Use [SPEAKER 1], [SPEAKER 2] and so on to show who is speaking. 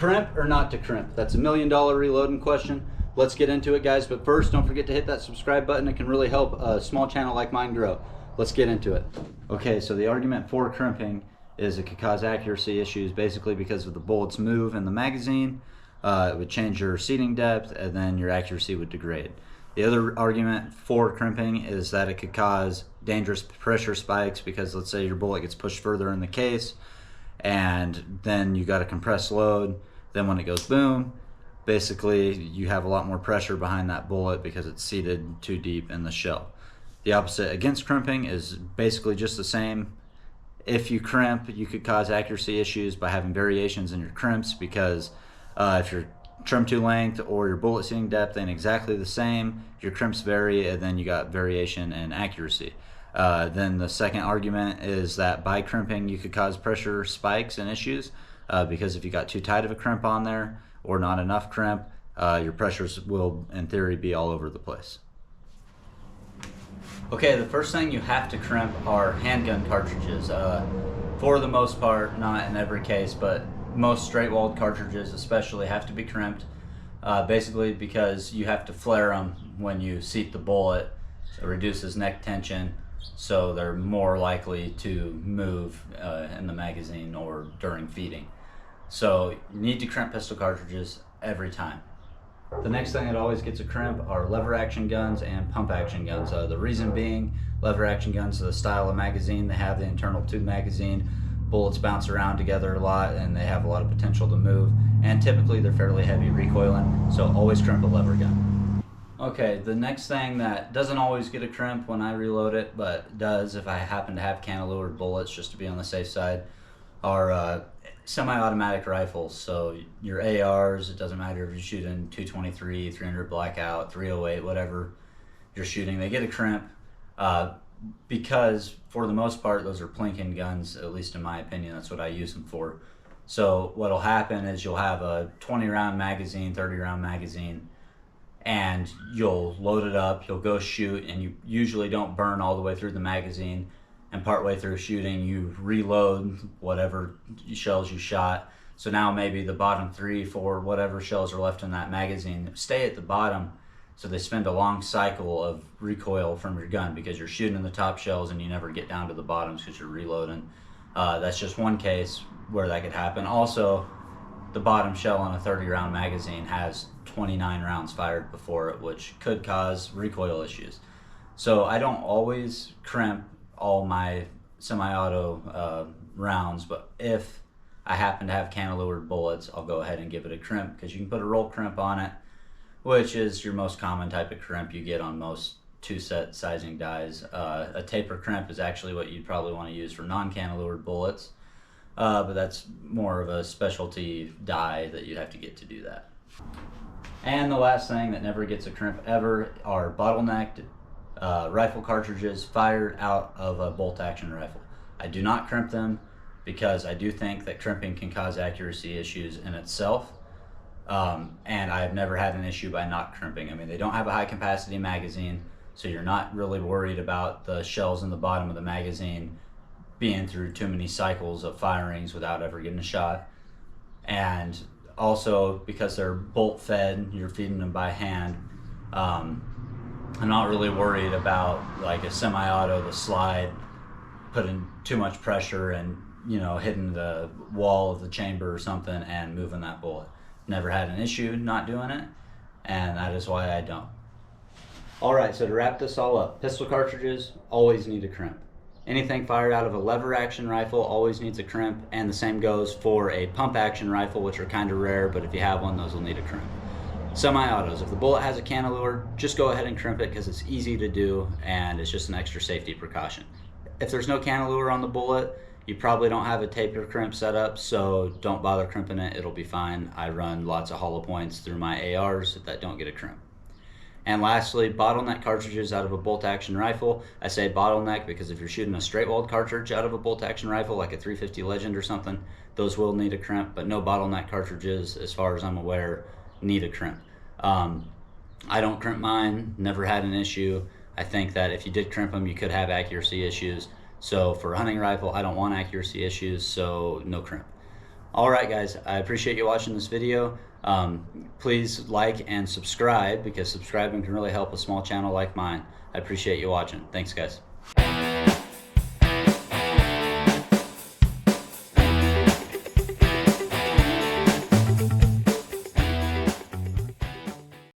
[SPEAKER 1] crimp or not to crimp? That's $1 million reloading question. Let's get into it, guys. But first, don't forget to hit that subscribe button. It can really help a small channel like mine grow. Let's get into it. Okay, so the argument for crimping is it could cause accuracy issues basically because of the bullets move in the magazine. It would change your seating depth, and then your accuracy would degrade. The other argument for crimping is that it could cause dangerous pressure spikes because let's say your bullet gets pushed further in the case and then you got a compressed load. Then when it goes boom, basically you have a lot more pressure behind that bullet because it's seated too deep in the shell. The opposite against crimping is basically just the same. If you crimp, you could cause accuracy issues by having variations in your crimps because if your trim to length or your bullet seating depth ain't exactly the same, your crimps vary, and then you got variation in accuracy. Then the second argument is that by crimping you could cause pressure spikes and issues because if you got too tight of a crimp on there or not enough crimp, your pressures will in theory be all over the place. Okay, the first thing you have to crimp are handgun cartridges. For the most part, not in every case, but most straight-walled cartridges especially have to be crimped, basically because you have to flare them when you seat the bullet. So it reduces neck tension, so they're more likely to move in the magazine or during feeding. So you need to crimp pistol cartridges every time. The next thing that always gets a crimp are lever action guns and pump action guns. The reason being, lever action guns are the style of magazine. They have the internal tube magazine. Bullets bounce around together a lot and they have a lot of potential to move, and typically they're fairly heavy recoiling, so always crimp a lever gun. Okay, the next thing that doesn't always get a crimp when I reload it, but does if I happen to have cantilevered bullets just to be on the safe side, are semi-automatic rifles. So your ARs, it doesn't matter if you're shooting 223, 300 blackout, 308, whatever you're shooting, they get a crimp because for the most part those are plinking guns, at least in my opinion. That's what I use them for. So what'll happen is you'll have a 20 round magazine, 30 round magazine, and you'll load it up, you'll go shoot, and you usually don't burn all the way through the magazine, and partway through shooting you reload whatever shells you shot. So now maybe the bottom 3, 4, whatever shells are left in that magazine stay at the bottom, so they spend a long cycle of recoil from your gun because you're shooting the top shells and you never get down to the bottoms because you're reloading. That's just one case where that could happen. Also, the bottom shell on a 30 round magazine has 29 rounds fired before it, which could cause recoil issues. So I don't always crimp all my semi-auto rounds, but if I happen to have cantilevered bullets, I'll go ahead and give it a crimp because you can put a roll crimp on it, which is your most common type of crimp you get on most two-set sizing dies. A taper crimp is actually what you'd probably want to use for non-cantilevered bullets, but that's more of a specialty die that you'd have to get to do that. And the last thing that never gets a crimp ever are bottlenecked rifle cartridges fired out of a bolt action rifle. I do not crimp them because I do think that crimping can cause accuracy issues in itself, and I've never had an issue by not crimping. I mean, they don't have a high capacity magazine, so you're not really worried about the shells in the bottom of the magazine being through too many cycles of firings without ever getting a shot. And also because they're bolt fed, you're feeding them by hand. I'm not really worried about like a semi-auto, the slide, putting too much pressure and, you know, hitting the wall of the chamber or something and moving that bullet. Never had an issue not doing it, and that is why I don't. All right, so to wrap this all up, pistol cartridges always need a crimp. Anything fired out of a lever action rifle always needs a crimp, and the same goes for a pump action rifle, which are kind of rare, but if you have one, those will need a crimp. Semi-autos, if the bullet has a cantilever, just go ahead and crimp it because it's easy to do and it's just an extra safety precaution. If there's no cantilever on the bullet, you probably don't have a taper crimp set up, so don't bother crimping it, it'll be fine. I run lots of hollow points through my ARs that don't get a crimp. And lastly, bottleneck cartridges out of a bolt action rifle. I say bottleneck because if you're shooting a straight walled cartridge out of a bolt action rifle, like a 350 Legend or something, those will need a crimp, but no bottleneck cartridges, as far as I'm aware, need a crimp. I don't crimp mine, never had an issue. I think that if you did crimp them, you could have accuracy issues. So for a hunting rifle, I don't want accuracy issues, so no crimp. All right, guys, I appreciate you watching this video. Please like and subscribe, because subscribing can really help a small channel like mine. I appreciate you watching. Thanks, guys.